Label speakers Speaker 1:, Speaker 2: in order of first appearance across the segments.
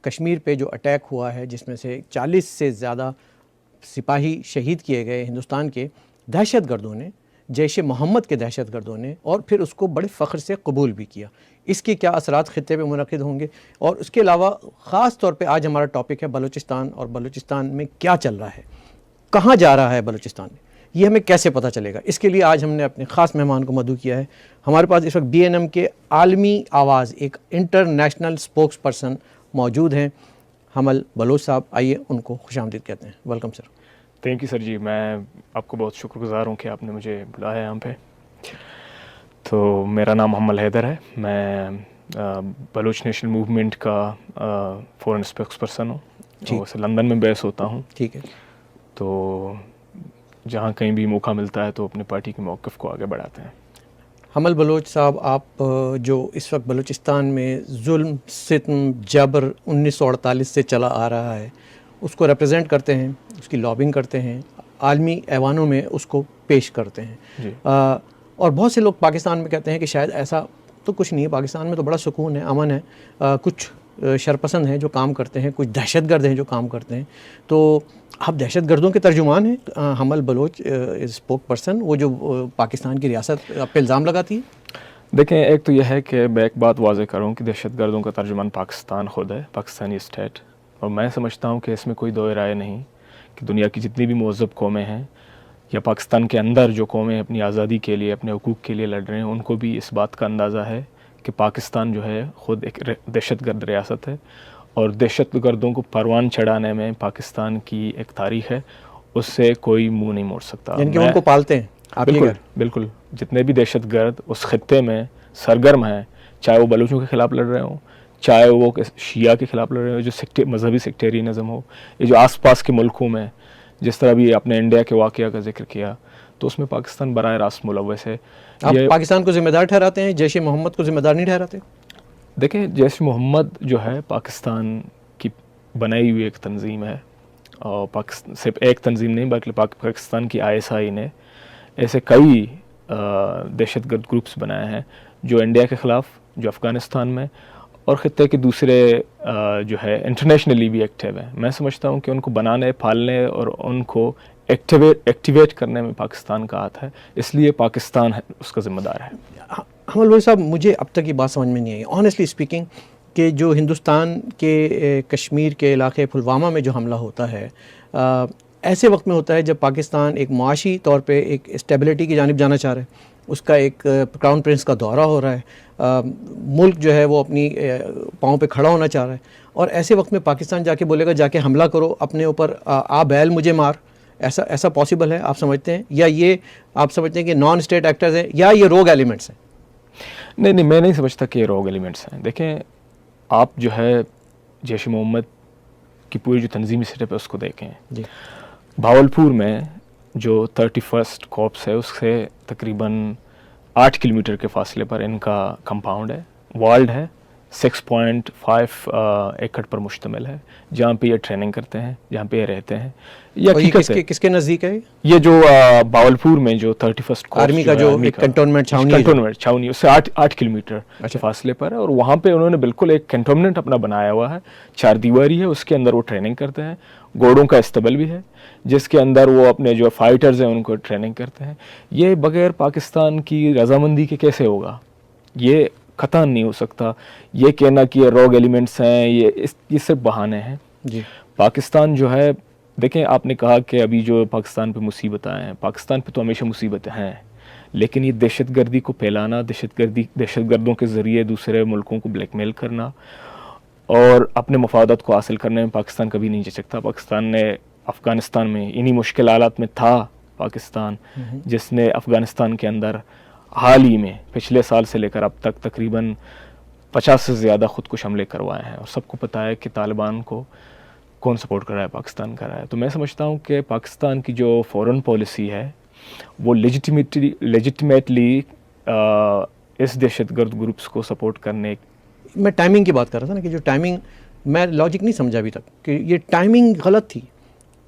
Speaker 1: کشمیر پہ جو اٹیک ہوا ہے جس میں سے 40 سے زیادہ سپاہی شہید کیے گئے ہندوستان کے دہشت گردوں نے، جیش محمد کے دہشت گردوں نے، اور پھر اس کو بڑے فخر سے قبول بھی کیا. اس کے کیا اثرات خطے پہ منعقد ہوں گے، اور اس کے علاوہ خاص طور پہ آج ہمارا ٹاپک ہے بلوچستان، اور بلوچستان میں کیا چل رہا ہے، کہاں جا رہا ہے بلوچستان میں، یہ ہمیں کیسے پتہ چلے گا. اس کے لیے آج ہم نے اپنے خاص مہمان کو مدعو کیا ہے. ہمارے پاس اس وقت BNM کے عالمی آواز، ایک انٹرنیشنل سپوکس پرسن موجود ہیں، حمل بلوچ صاحب. آئیے ان کو خوش آمدید کہتے ہیں. Welcome sir.
Speaker 2: Thank you sir ji, میں آپ کو بہت شکر گزار ہوں کہ آپ نے مجھے بلایا یہاں پہ. تو میرا نام حمل حیدر ہے، میں بلوچ نیشنل موومنٹ کا فورن اسپیکس پرسن ہوں. ویسے لندن میں بیس ہوتا ہوں.
Speaker 1: ٹھیک ہے.
Speaker 2: تو جہاں کہیں بھی موقع ملتا ہے تو اپنے پارٹی کے موقف کو آگے بڑھاتے ہیں.
Speaker 1: حمل بلوچ صاحب، آپ جو اس وقت بلوچستان میں ظلم، ستم، جبر 1948 سے چلا آ رہا ہے اس کو ریپرزینٹ کرتے ہیں، اس کی لابنگ کرتے ہیں، عالمی ایوانوں میں اس کو پیش کرتے ہیں.
Speaker 2: جی.
Speaker 1: اور بہت سے لوگ پاکستان میں کہتے ہیں کہ شاید ایسا تو کچھ نہیں ہے، پاکستان میں تو بڑا سکون ہے، امن ہے، کچھ شرپسند ہیں جو کام کرتے ہیں، کچھ دہشت گرد ہیں جو کام کرتے ہیں. تو آپ دہشت گردوں کے ترجمان ہیں. حمل بلوچ اسپوک پرسن، وہ جو پاکستان کی ریاست پہ الزام لگاتی ہے.
Speaker 2: دیکھیں، ایک تو یہ ہے کہ میں ایک بات واضح کروں کہ دہشت گردوں کا ترجمان پاکستان خود ہے، پاکستانی اسٹیٹ. اور میں سمجھتا ہوں کہ اس میں کوئی دو رائے نہیں کہ دنیا کی جتنی بھی مہذب قومیں ہیں یا پاکستان کے اندر جو قومیں اپنی آزادی کے لیے، اپنے حقوق کے لیے لڑ رہے ہیں، ان کو بھی اس بات کا اندازہ ہے کہ پاکستان جو ہے خود ایک دہشت گرد ریاست ہے. اور دہشت گردوں کو پروان چڑھانے میں پاکستان کی ایک تاریخ ہے، اس سے کوئی منہ نہیں موڑ سکتا.
Speaker 1: یعنی کہ ان کو پالتے ہیں آپ.
Speaker 2: بالکل بالکل. جتنے بھی دہشت گرد اس خطے میں سرگرم ہیں، چاہے وہ بلوچوں کے خلاف لڑ رہے ہوں، چاہے وہ شیعہ کے خلاف لڑ رہے ہوں، جو مذہبی سیکٹیرینزم ہو، یہ جو آس پاس کے ملکوں میں جس طرح بھی آپ نے انڈیا کے واقعہ کا ذکر کیا، تو اس میں پاکستان براہ راست ملوث ہے.
Speaker 1: آپ پاکستان کو ذمہ دار ٹھہراتے ہیں، جیش محمد کو ذمہ دار نہیں ٹھہراتے؟
Speaker 2: دیکھیں، جیش محمد جو ہے پاکستان کی بنائی ہوئی ایک تنظیم ہے، اور صرف ایک تنظیم نہیں بلکہ پاکستان کی ISI نے ایسے کئی دہشت گرد گروپس بنائے ہیں جو انڈیا کے خلاف، جو افغانستان میں اور خطے کے دوسرے جو ہے انٹرنیشنلی بھی ایکٹیو ہیں. میں سمجھتا ہوں کہ ان کو بنانے، پالنے اور ان کو ایکٹیویٹ کرنے میں پاکستان کا ہاتھ ہے، اس لیے پاکستان اس کا ذمہ دار ہے.
Speaker 1: حمل بھائی صاحب، مجھے اب تک یہ بات سمجھ میں نہیں آئی آنیسٹلی اسپیکنگ کہ جو ہندوستان کے کشمیر کے علاقے پلوامہ میں جو حملہ ہوتا ہے ایسے وقت میں ہوتا ہے جب پاکستان ایک معاشی طور پہ ایک اسٹیبلٹی کی جانب جانا چاہ رہا ہے، اس کا ایک کراؤن پرنس کا دورہ ہو رہا ہے، ملک جو ہے وہ اپنی پاؤں پہ کھڑا ہونا چاہ رہا ہے، اور ایسے وقت میں پاکستان جا کے بولے گا جا کے حملہ کرو اپنے اوپر، آ بیل مجھے مار. ایسا پاسبل ہے آپ سمجھتے ہیں، یا یہ آپ سمجھتے ہیں کہ نان اسٹیٹ ایکٹرز ہیں، یا یہ روگ ایلیمنٹس ہیں؟
Speaker 2: نہیں، میں نہیں سمجھتا کہ یہ روگ ایلیمنٹس ہیں. دیکھیں، آپ جو ہے جیش محمد کی پوری جو تنظیمی سیٹ اپ ہے اس کو دیکھیں.
Speaker 1: جی.
Speaker 2: بھاولپور میں جو 31 کارپس ہے اس سے تقریباً 8 کلومیٹر کے فاصلے پر ان کا کمپاؤنڈ ہے، والڈ ہے، 6.5 ایکڑ پر مشتمل ہے، جہاں پہ یہ ٹریننگ کرتے ہیں، جہاں پہ یہ رہتے ہیں. یہ
Speaker 1: کس کے نزدیک ہے؟
Speaker 2: یہ جو بھاولپور میں جو 31
Speaker 1: آرمی کا جو کنٹونمنٹ
Speaker 2: چھاونی اس سے 8 کلومیٹر فاصلے پر ہے. اور وہاں پہ انہوں نے بالکل ایک کنٹونمنٹ اپنا بنایا ہوا ہے، 4 دیواری ہے، اس کے اندر وہ ٹریننگ کرتے ہیں. گھوڑوں کا استبل بھی ہے جس کے اندر وہ اپنے جو فائٹرز ہیں ان کو ٹریننگ کرتے ہیں. یہ بغیر پاکستان کی رضامندی کے کیسے ہوگا؟ یہ قطعاً نہیں ہو سکتا. یہ کہنا کہ یہ روگ ایلیمنٹس ہیں، یہ صرف بہانے ہیں.
Speaker 1: جی.
Speaker 2: پاکستان جو ہے، دیکھیں، آپ نے کہا کہ ابھی جو پاکستان پہ مصیبتیں ہیں، پاکستان پہ تو ہمیشہ مصیبتیں ہیں، لیکن یہ دہشت گردی کو پھیلانا، دہشت گردوں کے ذریعے دوسرے ملکوں کو بلیک میل کرنا اور اپنے مفادات کو حاصل کرنے میں پاکستان کبھی نہیں جھجکتا. پاکستان نے افغانستان میں انہی مشکل حالات میں تھا پاکستان، جس نے افغانستان کے اندر حال ہی میں پچھلے سال سے لے کر اب تک تقریباً 50 سے زیادہ خودکش حملے کروائے ہیں. اور سب کو پتہ ہے کہ طالبان کو کون سپورٹ کر رہا ہے، پاکستان کر رہا ہے. تو میں سمجھتا ہوں کہ پاکستان کی جو فورن پالیسی ہے وہ لیجٹمیٹلی اس دہشت گرد گروپس کو سپورٹ کرنے.
Speaker 1: میں ٹائمنگ کی بات کر رہا تھا نا، کہ جو ٹائمنگ میں لاجک نہیں سمجھا ابھی تک کہ یہ ٹائمنگ غلط تھی.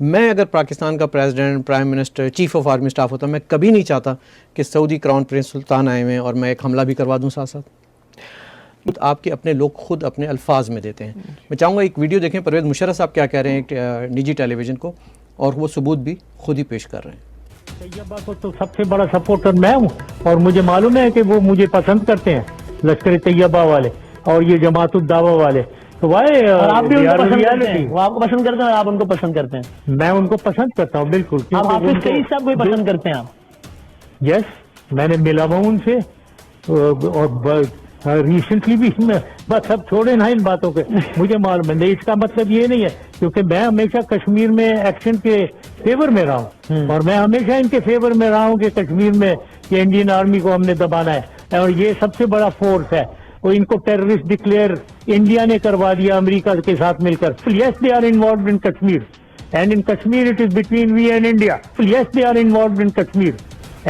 Speaker 1: میں اگر پاکستان کا president, prime minister, chief of army staff ہوتا، میں کبھی نہیں چاہتا کہ سعودی کراؤن پرنس سلطان آئے ہوئے اور میں ایک حملہ بھی کروا دوں ساتھ ساتھ. آپ کے اپنے لوگ خود اپنے الفاظ میں دیتے ہیں. میں چاہوں گا ایک ویڈیو دیکھیں پرویز مشرف صاحب کیا کہہ رہے ہیں ایک نجی ٹیلی ویژن کو, اور وہ ثبوت بھی خود ہی پیش کر رہے ہیں.
Speaker 3: طیبہ کو تو سب سے بڑا سپورٹر میں ہوں, اور مجھے معلوم ہے کہ وہ مجھے پسند کرتے ہیں, لشکر طیبہ والے اور یہ جماعت الدعوہ والے. تو
Speaker 4: آپ بھی ان کو پسند کرتے ہیں, وہ آپ کو پسند کرتے ہیں اور آپ ان کو پسند کرتے ہیں.
Speaker 3: میں ان کو پسند کرتا ہوں بالکل.
Speaker 4: آپ حافظ سعید صاحب کو بھی پسند کرتے ہیں آپ؟
Speaker 3: یس, میں نے ملا ہوں ان سے, اور ریسنٹلی بھی. بس اب چھوڑے نا ان باتوں کے, مجھے معلوم ہے. اس کا مطلب یہ نہیں ہے, کیونکہ میں ہمیشہ کشمیر میں ایکشن کے فیور میں رہا ہوں, اور میں ہمیشہ ان کے فیور میں رہا ہوں کہ کشمیر میں یہ انڈین آرمی کو ہم نے دبانا ہے, اور یہ سب سے بڑا فورس ہے. اور ان کو ٹیررسٹ ڈکلیئر انڈیا نے کروا دیا امریکہ کے ساتھ مل کر. Yes they are involved in Kashmir, and in Kashmir it is between we and India. Yes they are involved in Kashmir,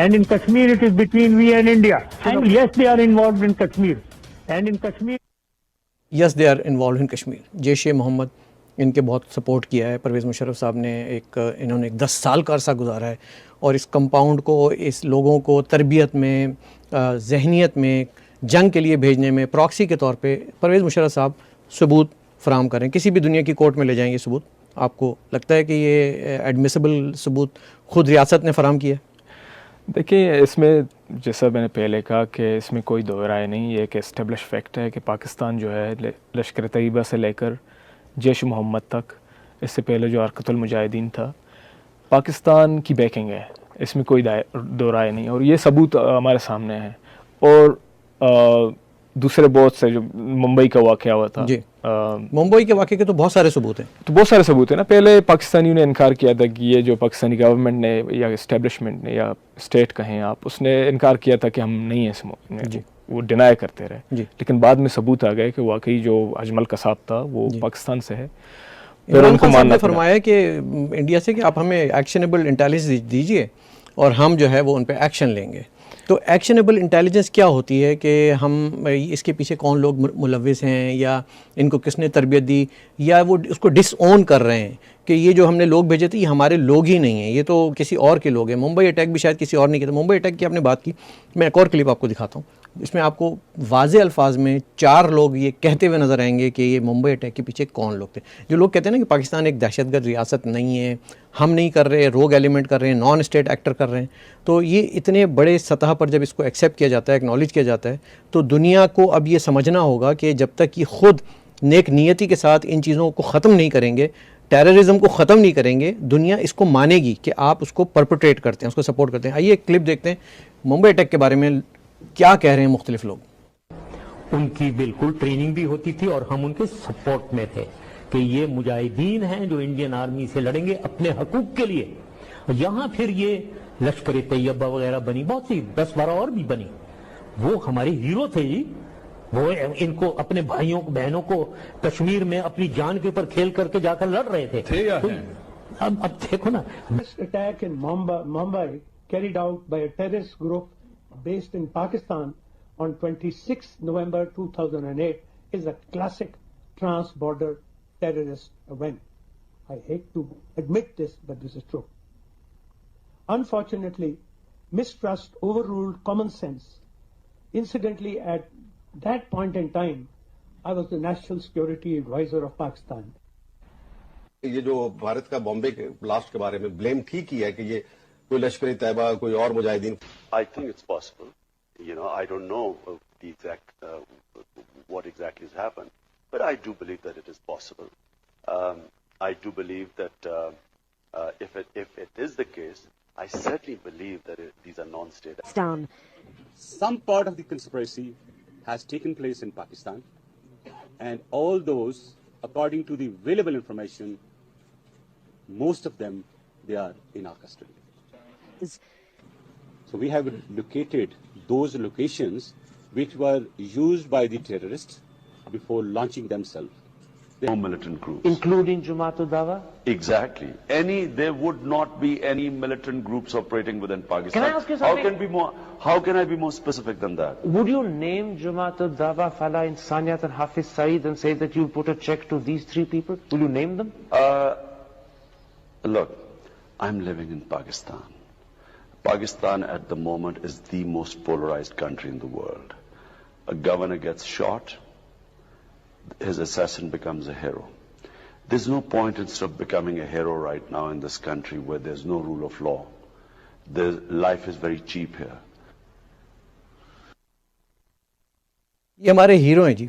Speaker 3: and in Kashmir it is between we and India. And yes, they are involved in Kashmir. And in Kashmir.
Speaker 1: Yes, they are involved in Kashmir. Jaish Mohammed ان کے بہت support کیا ہے. پرویز مشرف صاحب نے انہوں نے ایک 10 سال کا عرصہ گزارا ہے, اور اس کمپاؤنڈ کو, اس لوگوں کو تربیت میں, ذہنیت میں, جنگ کے لیے بھیجنے میں پراکسی کے طور پہ پرویز مشرف صاحب ثبوت فراہم کریں. کسی بھی دنیا کی کورٹ میں لے جائیں گے ثبوت. آپ کو لگتا ہے کہ یہ ایڈمیسیبل ثبوت خود ریاست نے فراہم کیا ہے؟
Speaker 2: دیکھیں, اس میں جیسا میں نے پہلے کہا کہ اس میں کوئی دو رائے نہیں. یہ ایک اسٹیبلش فیکٹ ہے کہ پاکستان جو ہے لشکر طیبہ سے لے کر جیش محمد تک, اس سے پہلے جو حرکت المجاہدین تھا, پاکستان کی بیکنگ ہے. اس میں کوئی دو رائے نہیں, اور یہ ثبوت ہمارے سامنے ہے. اور دوسرے بہت سے جو ممبئی کا واقعہ ہوا تھا,
Speaker 1: جی ممبئی کے واقعے کے تو بہت سارے ثبوت ہیں.
Speaker 2: تو بہت سارے ثبوت ہیں نا. پہلے پاکستانیوں نے انکار کیا تھا کہ یہ جو پاکستانی گورنمنٹ نے یا اسٹیبلشمنٹ نے یا اسٹیٹ کہیں آپ, اس نے انکار کیا تھا کہ ہم نہیں ہیں,
Speaker 1: جی
Speaker 2: وہ ڈینائی کرتے رہے.
Speaker 1: جی
Speaker 2: لیکن بعد میں ثبوت آ گئے کہ واقعی جو اجمل قصاب تھا وہ پاکستان سے ہے.
Speaker 1: عمران خان صاحب نے فرمایا کہ انڈیا سے کہ آپ ہمیں ایکشنیبل انٹیلیجنس دیجیے اور ہم جو ہے وہ ان پہ ایکشن لیں گے. تو ایکشنیبل انٹیلیجنس کیا ہوتی ہے کہ ہم اس کے پیچھے کون لوگ ملوث ہیں, یا ان کو کس نے تربیت دی, یا وہ اس کو ڈس اون کر رہے ہیں کہ یہ جو ہم نے لوگ بھیجے تھے یہ ہمارے لوگ ہی نہیں ہیں, یہ تو کسی اور کے لوگ ہیں. ممبئی اٹیک بھی شاید کسی اور نے کیا تھا. ممبئی اٹیک کی آپ نے بات کی, میں ایک اور کلپ آپ کو دکھاتا ہوں. اس میں آپ کو واضح الفاظ میں 4 لوگ یہ کہتے ہوئے نظر آئیں گے کہ یہ ممبئی اٹیک کے پیچھے کون لوگ تھے. جو لوگ کہتے ہیں نا کہ پاکستان ایک دہشت گرد ریاست نہیں ہے, ہم نہیں کر رہے, روگ ایلیمنٹ کر رہے ہیں, نان اسٹیٹ ایکٹر کر رہے ہیں, تو یہ اتنے بڑے سطح پر جب اس کو ایکسیپٹ کیا جاتا ہے, ایکنالج کیا جاتا ہے, تو دنیا کو اب یہ سمجھنا ہوگا کہ جب تک یہ خود نیک نیتی کے ساتھ ان چیزوں کو ختم نہیں کریں گے, ٹیررزم کو ختم نہیں کریں گے, دنیا اس کو مانے گی کہ آپ اس کو پرپٹریٹ کرتے ہیں, اس کو سپورٹ کرتے ہیں. آئیے ایک کلپ دیکھتے ہیں ممبئی اٹیک کے بارے میں کیا کہہ رہے ہیں مختلف لوگ.
Speaker 3: ان کی بالکل ٹریننگ بھی ہوتی تھی, اور ہم ان کے سپورٹ میں تھے کہ یہ مجاہدین ہیں جو انڈین آرمی سے لڑیں گے اپنے حقوق کے لیے. یہاں پھر یہ لشکر طیبہ وغیرہ بنی, بہت سی 10-12 اور بھی بنی. وہ ہمارے ہیرو تھے جی. وہ ان کو اپنے بھائیوں بہنوں کو کشمیر میں اپنی جان کے اوپر کھیل کر کے جا کر لڑ رہے تھے. اب دیکھو نا,
Speaker 5: This attack in Mumbai carried out by a terrorist group based in Pakistan on 26 November 2008 is a classic trans-border terrorist event. I hate to admit this, but this is true. Unfortunately, mistrust overruled common sense. Incidentally, at that point in time, I was the National Security Advisor of Pakistan.
Speaker 6: یہ جو بھارت کا بامبے کے blast کے بارے میں blame ٹھیک ہی ہے کہ یہ کوئی لشکر طیبہ کوئی اور مجاہدین.
Speaker 7: I think it's possible. I don't know the exact what exactly has happened, but I do believe that it is possible. I do believe that if it is the case, I certainly believe that these are non-state.
Speaker 8: Some part of the conspiracy has taken place in Pakistan, and all those, according to the available information, most of them, they are in our custody. So we have located those locations which were used by the terrorists before launching themselves.
Speaker 7: No militant groups.
Speaker 4: Including Jamaat al-Dawa?
Speaker 7: Exactly. There would not be any militant groups operating within Pakistan.
Speaker 4: Can I ask you something?
Speaker 7: How can I be more specific than that?
Speaker 4: Would you name Jamaat al-Dawa, Falah Insaniyat and Hafiz Saeed and say that you put a check to these 3 people? Will you name them?
Speaker 7: Look, I'm living in Pakistan. Pakistan at the moment is the most polarized country in the world. A governor gets shot, his assassin becomes a hero. There's no point in sort of becoming a hero right now in this country where there's no rule of law. Life is very cheap here.
Speaker 1: یہ ہمارے hero ہیں جی.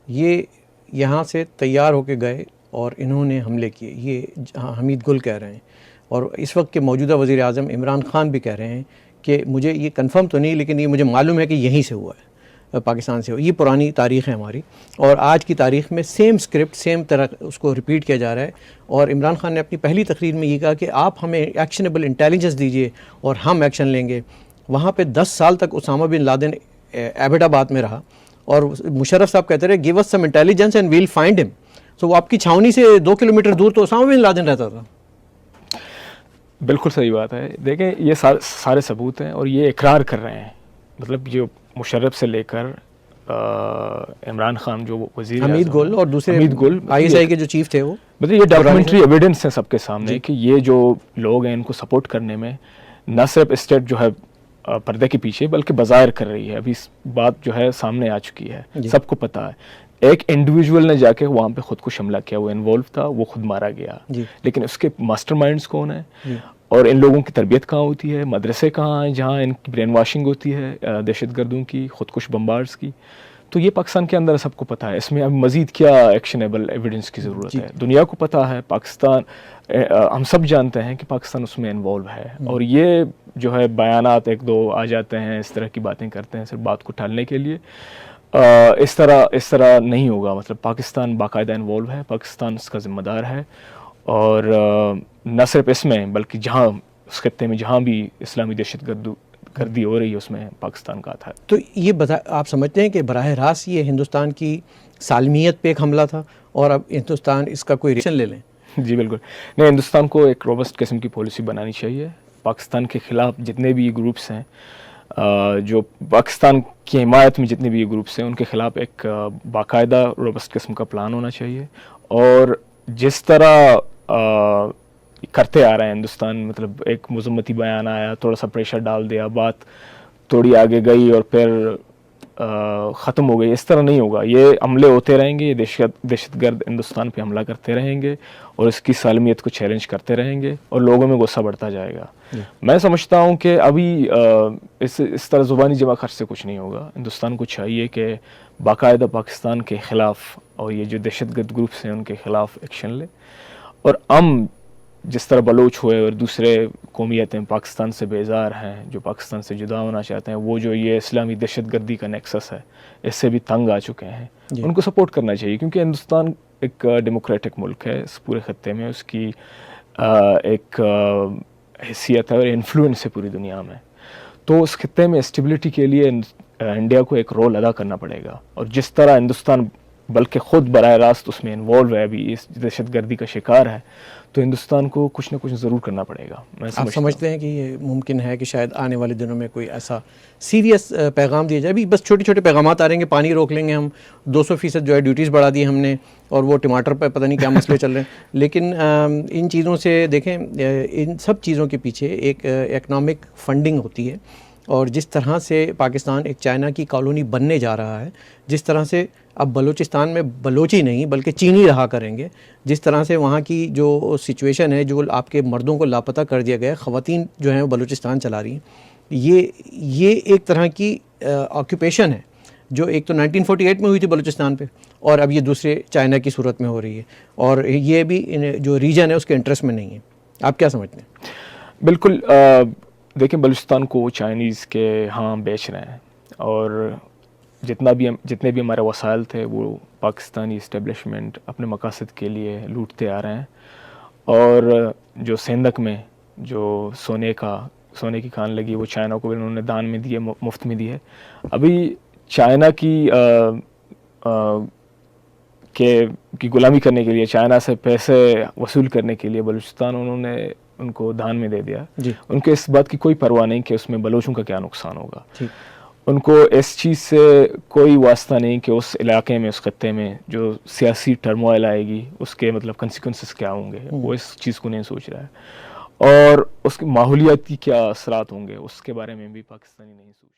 Speaker 1: یہ یہاں سے تیار ہو کے گئے اور انہوں نے حملے کیے. یہ حمید گل کہہ رہے ہیں اور اس وقت کے موجودہ وزیر اعظم عمران خان بھی کہہ رہے ہیں کہ مجھے یہ کنفرم تو نہیں لیکن یہ مجھے معلوم ہے کہ یہیں سے ہوا ہے, پاکستان سے ہوا. یہ پرانی تاریخ ہے ہماری اور آج کی تاریخ میں سیم سکرپٹ سیم طرح اس کو ریپیٹ کیا جا رہا ہے. اور عمران خان نے اپنی پہلی تقریر میں یہ کہا کہ آپ ہمیں ایکشنیبل انٹیلیجنس دیجئے اور ہم ایکشن لیں گے. وہاں پہ 10 سال تک اسامہ بن لادن ایبٹ آباد میں رہا اور مشرف صاحب کہتے رہے give us some intelligence and we'll find him. تو وہ آپ کی چھاونی سے 2 کلومیٹر دور تو اسامہ بن لادن رہتا تھا.
Speaker 2: بالکل صحیح بات ہے. دیکھیں یہ سارے ثبوت ہیں اور یہ اقرار کر رہے ہیں. مطلب جو مشرف سے لے کر عمران خان جو وزیر
Speaker 1: حمید گل اور دوسرے
Speaker 2: حمید گل
Speaker 1: آئی ایس آئی کے جو چیف تھے وہ
Speaker 2: مطلب یہ ڈاکومنٹری ایویڈنس ہے سب کے سامنے کہ یہ جو لوگ ہیں ان کو سپورٹ کرنے میں نہ صرف اسٹیٹ جو ہے پردے کے پیچھے بلکہ بظاہر کر رہی ہے. ابھی بات جو ہے سامنے آ چکی ہے, سب کو پتہ ہے. ایک انڈیویجول نے جا کے وہاں پہ خود کو حملہ کیا, وہ انوالو تھا, وہ خود مارا گیا, لیکن اس کے ماسٹر مائنڈز کون ہیں اور ان لوگوں کی تربیت کہاں ہوتی ہے, مدرسے کہاں ہیں جہاں ان کی برین واشنگ ہوتی ہے دہشت گردوں کی, خودکش بمبارز کی. تو یہ پاکستان کے اندر سب کو پتہ ہے. اس میں اب مزید کیا ایکشنیبل ایویڈنس کی ضرورت ہے. دنیا کو پتہ ہے پاکستان, ہم سب جانتے ہیں کہ پاکستان اس میں انوالو ہے. اور یہ جو ہے بیانات ایک دو آ جاتے ہیں, اس طرح کی باتیں کرتے ہیں صرف بات کو ٹالنے کے لیے. اس طرح نہیں ہوگا. مطلب پاکستان باقاعدہ انوالو ہے, پاکستان اس کا ذمہ دار ہے. اور نہ صرف اس میں بلکہ جہاں اس خطے میں جہاں بھی اسلامی دہشت گردی ہو رہی ہے اس میں پاکستان کا تھا.
Speaker 1: تو یہ آپ سمجھتے ہیں کہ براہ راست یہ ہندوستان کی سالمیت پہ ایک حملہ تھا اور اب ہندوستان اس کا کوئی ریشن لے لیں؟
Speaker 2: جی بالکل نہیں, ہندوستان کو ایک روبسٹ قسم کی پالیسی بنانی چاہیے. پاکستان کے خلاف جتنے بھی گروپس ہیں, جو پاکستان کی حمایت میں جتنے بھی گروپس ہیں, ان کے خلاف ایک باقاعدہ روبسٹ قسم کا پلان ہونا چاہیے. اور جس طرح کرتے آ رہے ہیں ہندوستان, مطلب ایک مذمتی بیان آیا, تھوڑا سا پریشر ڈال دیا, بات تھوڑی آگے گئی اور پھر ختم ہو گئی, اس طرح نہیں ہوگا. یہ حملے ہوتے رہیں گے, یہ دہشت گرد ہندوستان پہ حملہ کرتے رہیں گے اور اس کی سالمیت کو چیلنج کرتے رہیں گے اور لوگوں میں غصہ بڑھتا جائے گا. میں سمجھتا ہوں کہ ابھی اس طرح زبانی جمع خرچ سے کچھ نہیں ہوگا. ہندوستان کو چاہیے کہ باقاعدہ پاکستان کے خلاف اور یہ جو دہشت گرد گروپس ہیں ان کے خلاف ایکشن لے. اور جس طرح بلوچ ہوئے اور دوسرے قومیتیں پاکستان سے بیزار ہیں, جو پاکستان سے جدا ہونا چاہتے ہیں, وہ جو یہ اسلامی دہشت گردی کا نیکسس ہے اس سے بھی تنگ آ چکے ہیں, ان کو سپورٹ کرنا چاہیے. کیونکہ ہندوستان ایک ڈیموکریٹک ملک ہے, اس پورے خطے میں اس کی ایک حیثیت ہے اور انفلوئنس ہے پوری دنیا میں. تو اس خطے میں اسٹیبلٹی کے لیے انڈیا کو ایک رول ادا کرنا پڑے گا. اور جس طرح ہندوستان بلکہ خود براہ راست اس میں انوالو ہے, ابھی اس دہشت گردی کا شکار ہے, تو ہندوستان کو کچھ نہ کچھ ضرور کرنا پڑے گا.
Speaker 1: آپ سمجھتے ہیں کہ یہ ممکن ہے کہ شاید آنے والے دنوں میں کوئی ایسا سیریس پیغام دیا جائے؟ ابھی بس چھوٹے چھوٹے پیغامات آ رہے ہیں کہ پانی روک لیں گے ہم, 200% جو ہے ڈیوٹیز بڑھا دی ہم نے, اور وہ ٹماٹر پہ پتہ نہیں کیا مسئلے چل رہے ہیں. لیکن ان چیزوں سے دیکھیں, ان سب چیزوں کے پیچھے ایک اکنامک فنڈنگ ہوتی ہے. اور جس طرح سے پاکستان ایک چائنا کی کالونی بننے جا رہا ہے, جس طرح سے اب بلوچستان میں بلوچی نہیں بلکہ چینی رہا کریں گے, جس طرح سے وہاں کی جو سچویشن ہے, جو آپ کے مردوں کو لاپتہ کر دیا گیا, خواتین جو ہیں وہ بلوچستان چلا رہی ہیں, یہ ایک طرح کی آکوپیشن ہے جو ایک تو 1948 میں ہوئی تھی بلوچستان پہ, اور اب یہ دوسرے چائنا کی صورت میں ہو رہی ہے, اور یہ بھی جو ریجن ہے اس کے انٹرسٹ میں نہیں ہے. آپ کیا سمجھتے ہیں؟
Speaker 2: بالکل, دیکھیں بلوچستان کو چائنیز کے ہاں بیچ رہے ہیں, اور جتنے بھی ہمارے وسائل تھے وہ پاکستانی اسٹیبلشمنٹ اپنے مقاصد کے لیے لوٹتے آ رہے ہیں. اور جو سندھ میں جو سونے کی کان لگی وہ چائنا کو انہوں نے دان میں دیے, مفت میں دی ہے. ابھی چائنا کی غلامی کرنے کے لیے, چائنا سے پیسے وصول کرنے کے لیے بلوچستان انہوں نے ان کو دان میں دے دیا. ان کے اس بات کی کوئی پرواہ نہیں کہ اس میں بلوچوں کا کیا نقصان ہوگا. ان کو اس چیز سے کوئی واسطہ نہیں کہ اس علاقے میں, اس خطے میں جو سیاسی ٹرموائل آئے گی اس کے مطلب کنسیکوینسز کیا ہوں گے, وہ اس چیز کو نہیں سوچ رہا ہے. اور اس کے ماحولیاتی کیا اثرات ہوں گے اس کے بارے میں بھی پاکستانی نہیں سوچ